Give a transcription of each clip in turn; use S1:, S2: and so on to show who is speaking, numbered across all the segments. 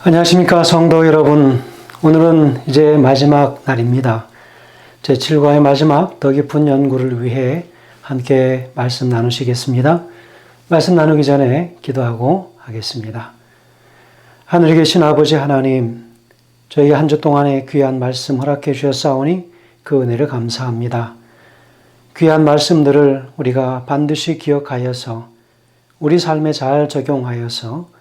S1: 안녕하십니까 성도 여러분. 오늘은 이제 마지막 날입니다. 제7과의 마지막 더 깊은 연구를 위해 함께 말씀 나누시겠습니다. 말씀 나누기 전에 기도하고 하겠습니다. 하늘에 계신 아버지 하나님, 저희 한 주 동안의 귀한 말씀 허락해 주셨사오니 그 은혜를 감사합니다. 귀한 말씀들을 우리가 반드시 기억하여서 우리 삶에 잘 적용하여서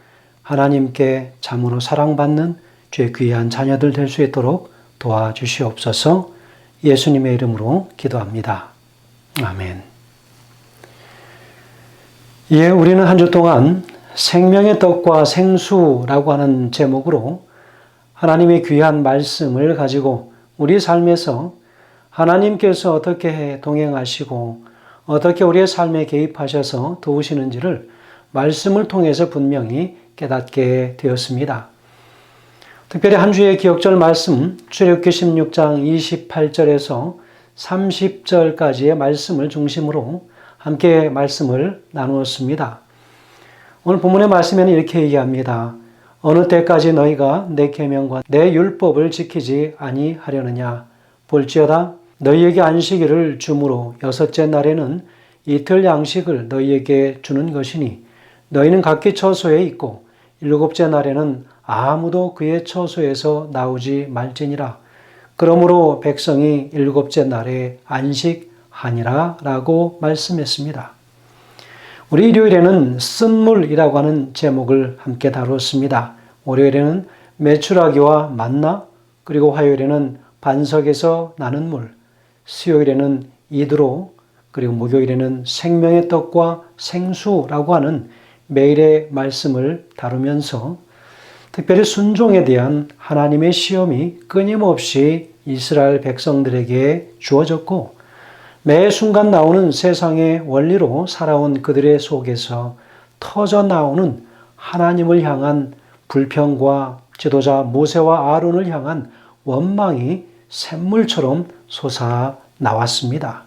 S1: 하나님께 참으로 사랑받는 주의 귀한 자녀들 될 수 있도록 도와주시옵소서. 예수님의 이름으로 기도합니다. 아멘. 예, 우리는 한 주 동안 생명의 떡과 생수라고 하는 제목으로 하나님의 귀한 말씀을 가지고 우리 삶에서 하나님께서 어떻게 동행하시고 어떻게 우리의 삶에 개입하셔서 도우시는지를 말씀을 통해서 분명히 깨닫게 되었습니다. 특별히 한 주의 기억절 말씀 출애굽기 16장 28절에서 30절까지의 말씀을 중심으로 함께 말씀을 나누었습니다. 오늘 본문의 말씀에는 이렇게 얘기합니다. 어느 때까지 너희가 내 계명과 내 율법을 지키지 아니하려느냐. 볼지어다 너희에게 안식일을 주므로 여섯째 날에는 이틀 양식을 너희에게 주는 것이니 너희는 각기 처소에 있고 일곱째 날에는 아무도 그의 처소에서 나오지 말지니라. 그러므로 백성이 일곱째 날에 안식하니라 라고 말씀했습니다. 우리 일요일에는 쓴물이라고 하는 제목을 함께 다루었습니다. 월요일에는 메추라기와 만나, 그리고 화요일에는 반석에서 나는 물, 수요일에는 이드로, 그리고 목요일에는 생명의 떡과 생수라고 하는 매일의 말씀을 다루면서 특별히 순종에 대한 하나님의 시험이 끊임없이 이스라엘 백성들에게 주어졌고 매 순간 나오는 세상의 원리로 살아온 그들의 속에서 터져 나오는 하나님을 향한 불평과 지도자 모세와 아론을 향한 원망이 샘물처럼 솟아 나왔습니다.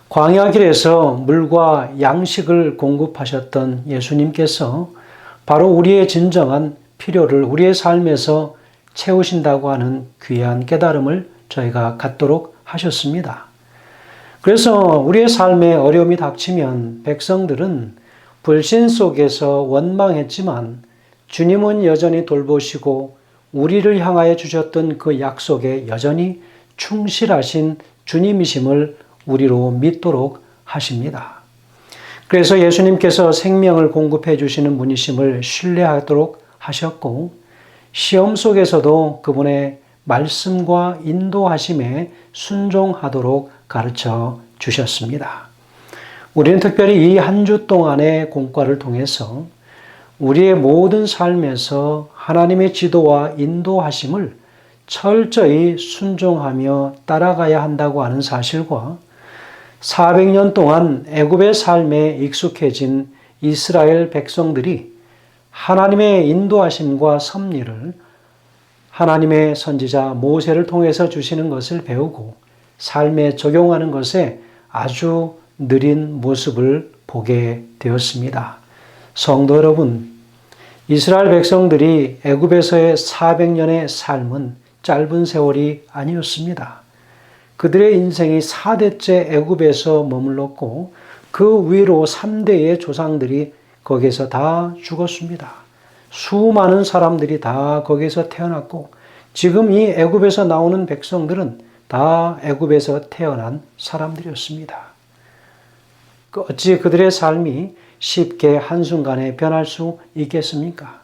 S1: 광야 길에서 물과 양식을 공급하셨던 예수님께서 바로 우리의 진정한 필요를 우리의 삶에서 채우신다고 하는 귀한 깨달음을 저희가 갖도록 하셨습니다. 그래서 우리의 삶에 어려움이 닥치면 백성들은 불신 속에서 원망했지만 주님은 여전히 돌보시고 우리를 향하여 주셨던 그 약속에 여전히 충실하신 주님이심을 우리로 믿도록 하십니다. 그래서 예수님께서 생명을 공급해 주시는 분이심을 신뢰하도록 하셨고 시험 속에서도 그분의 말씀과 인도하심에 순종하도록 가르쳐 주셨습니다. 우리는 특별히 이 한 주 동안의 공과를 통해서 우리의 모든 삶에서 하나님의 지도와 인도하심을 철저히 순종하며 따라가야 한다고 하는 사실과 400년 동안 애굽의 삶에 익숙해진 이스라엘 백성들이 하나님의 인도하심과 섭리를 하나님의 선지자 모세를 통해서 주시는 것을 배우고 삶에 적용하는 것에 아주 느린 모습을 보게 되었습니다. 성도 여러분, 이스라엘 백성들이 애굽에서의 400년의 삶은 짧은 세월이 아니었습니다. 그들의 인생이 4대째 애굽에서 머물렀고 그 위로 3대의 조상들이 거기서 다 죽었습니다. 수많은 사람들이 다 거기서 태어났고 지금 이 애굽에서 나오는 백성들은 다 애굽에서 태어난 사람들이었습니다. 어찌 그들의 삶이 쉽게 한순간에 변할 수 있겠습니까?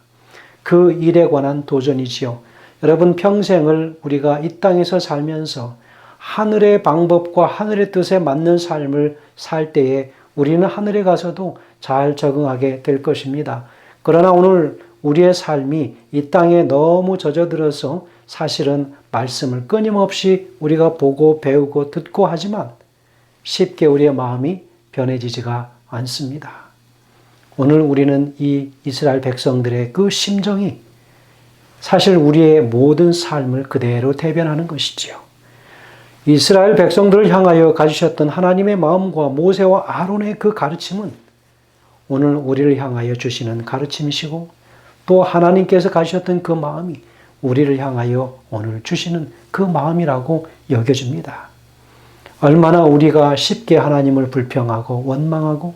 S1: 그 일에 관한 도전이지요. 여러분 평생을 우리가 이 땅에서 살면서 하늘의 방법과 하늘의 뜻에 맞는 삶을 살 때에 우리는 하늘에 가서도 잘 적응하게 될 것입니다. 그러나 오늘 우리의 삶이 이 땅에 너무 젖어들어서 사실은 말씀을 끊임없이 우리가 보고 배우고 듣고 하지만 쉽게 우리의 마음이 변해지지가 않습니다. 오늘 우리는 이 이스라엘 백성들의 그 심정이 사실 우리의 모든 삶을 그대로 대변하는 것이지요. 이스라엘 백성들을 향하여 가지셨던 하나님의 마음과 모세와 아론의 그 가르침은 오늘 우리를 향하여 주시는 가르침이시고 또 하나님께서 가지셨던 그 마음이 우리를 향하여 오늘 주시는 그 마음이라고 여겨집니다. 얼마나 우리가 쉽게 하나님을 불평하고 원망하고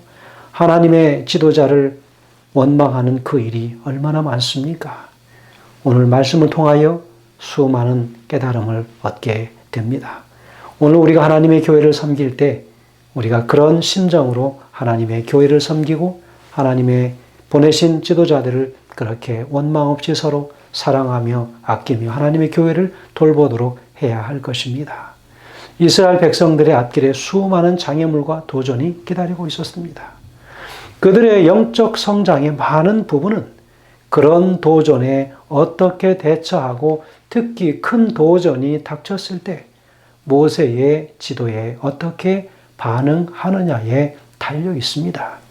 S1: 하나님의 지도자를 원망하는 그 일이 얼마나 많습니까? 오늘 말씀을 통하여 수많은 깨달음을 얻게 됩니다. 오늘 우리가 하나님의 교회를 섬길 때 우리가 그런 심정으로 하나님의 교회를 섬기고 하나님의 보내신 지도자들을 그렇게 원망 없이 서로 사랑하며 아끼며 하나님의 교회를 돌보도록 해야 할 것입니다. 이스라엘 백성들의 앞길에 수많은 장애물과 도전이 기다리고 있었습니다. 그들의 영적 성장의 많은 부분은 그런 도전에 어떻게 대처하고 특히 큰 도전이 닥쳤을 때 모세의 지도에 어떻게 반응하느냐에 달려 있습니다.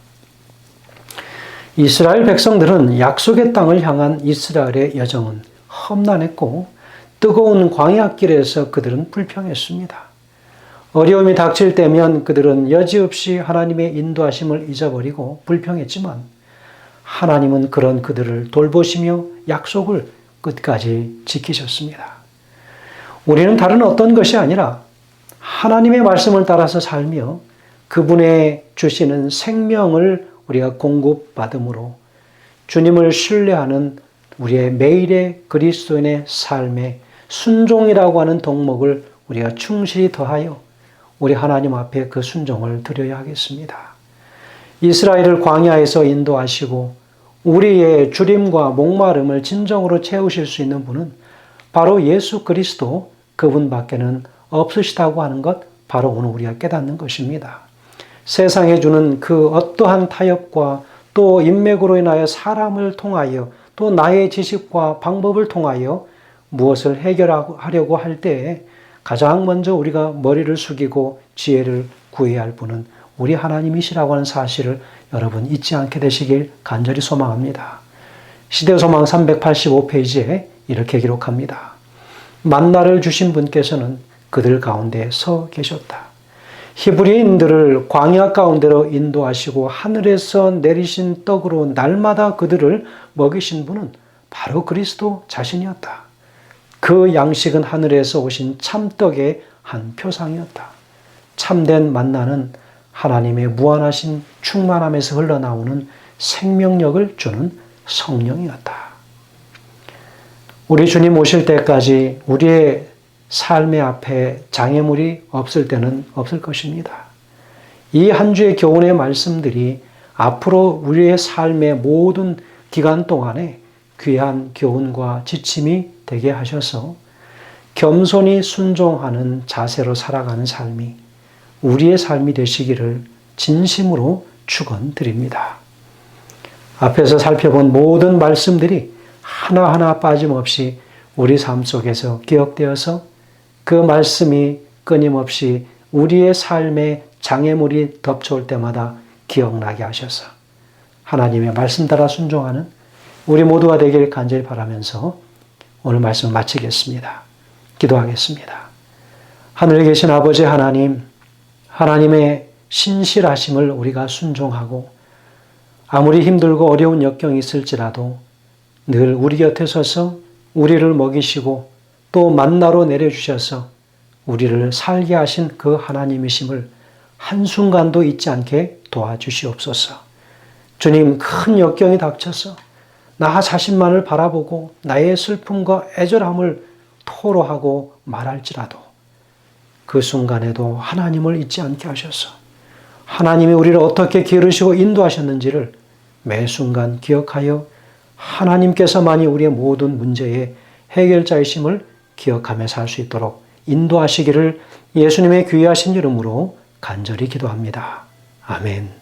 S1: 이스라엘 백성들은 약속의 땅을 향한 이스라엘의 여정은 험난했고 뜨거운 광야길에서 그들은 불평했습니다. 어려움이 닥칠 때면 그들은 여지없이 하나님의 인도하심을 잊어버리고 불평했지만 하나님은 그런 그들을 돌보시며 약속을 끝까지 지키셨습니다. 우리는 다른 어떤 것이 아니라 하나님의 말씀을 따라서 살며 그분의 주시는 생명을 우리가 공급받음으로 주님을 신뢰하는 우리의 매일의 그리스도인의 삶에 순종이라고 하는 덕목을 우리가 충실히 더하여 우리 하나님 앞에 그 순종을 드려야 하겠습니다. 이스라엘을 광야에서 인도하시고 우리의 주림과 목마름을 진정으로 채우실 수 있는 분은 바로 예수 그리스도 그분밖에는 없으시다고 하는 것 바로 오늘 우리가 깨닫는 것입니다. 세상에 주는 그 어떠한 타협과 또 인맥으로 인하여 사람을 통하여 또 나의 지식과 방법을 통하여 무엇을 해결하려고 할 때에 가장 먼저 우리가 머리를 숙이고 지혜를 구해야 할 분은 우리 하나님이시라고 하는 사실을 여러분 잊지 않게 되시길 간절히 소망합니다. 시대소망 385페이지에 이렇게 기록합니다. 만나를 주신 분께서는 그들 가운데 서 계셨다. 히브리인들을 광야 가운데로 인도하시고 하늘에서 내리신 떡으로 날마다 그들을 먹이신 분은 바로 그리스도 자신이었다. 그 양식은 하늘에서 오신 참떡의 한 표상이었다. 참된 만나는 하나님의 무한하신 충만함에서 흘러나오는 생명력을 주는 성령이었다. 우리 주님 오실 때까지 우리의 삶의 앞에 장애물이 없을 때는 없을 것입니다. 이 한 주의 교훈의 말씀들이 앞으로 우리의 삶의 모든 기간 동안에 귀한 교훈과 지침이 되게 하셔서 겸손히 순종하는 자세로 살아가는 삶이 우리의 삶이 되시기를 진심으로 축원드립니다. 앞에서 살펴본 모든 말씀들이 하나하나 빠짐없이 우리 삶 속에서 기억되어서 그 말씀이 끊임없이 우리의 삶에 장애물이 덮쳐올 때마다 기억나게 하셔서 하나님의 말씀 따라 순종하는 우리 모두가 되길 간절히 바라면서 오늘 말씀을 마치겠습니다. 기도하겠습니다. 하늘에 계신 아버지 하나님, 하나님의 신실하심을 우리가 순종하고 아무리 힘들고 어려운 역경이 있을지라도 늘 우리 곁에 서서 우리를 먹이시고 또 만나로 내려주셔서 우리를 살게 하신 그 하나님이심을 한순간도 잊지 않게 도와주시옵소서. 주님, 큰 역경이 닥쳐서 나 자신만을 바라보고 나의 슬픔과 애절함을 토로하고 말할지라도 그 순간에도 하나님을 잊지 않게 하셔서 하나님이 우리를 어떻게 기르시고 인도하셨는지를 매 순간 기억하여 하나님께서만이 우리의 모든 문제의 해결자이심을 기억하며 살 수 있도록 인도하시기를 예수님의 귀하신 이름으로 간절히 기도합니다. 아멘.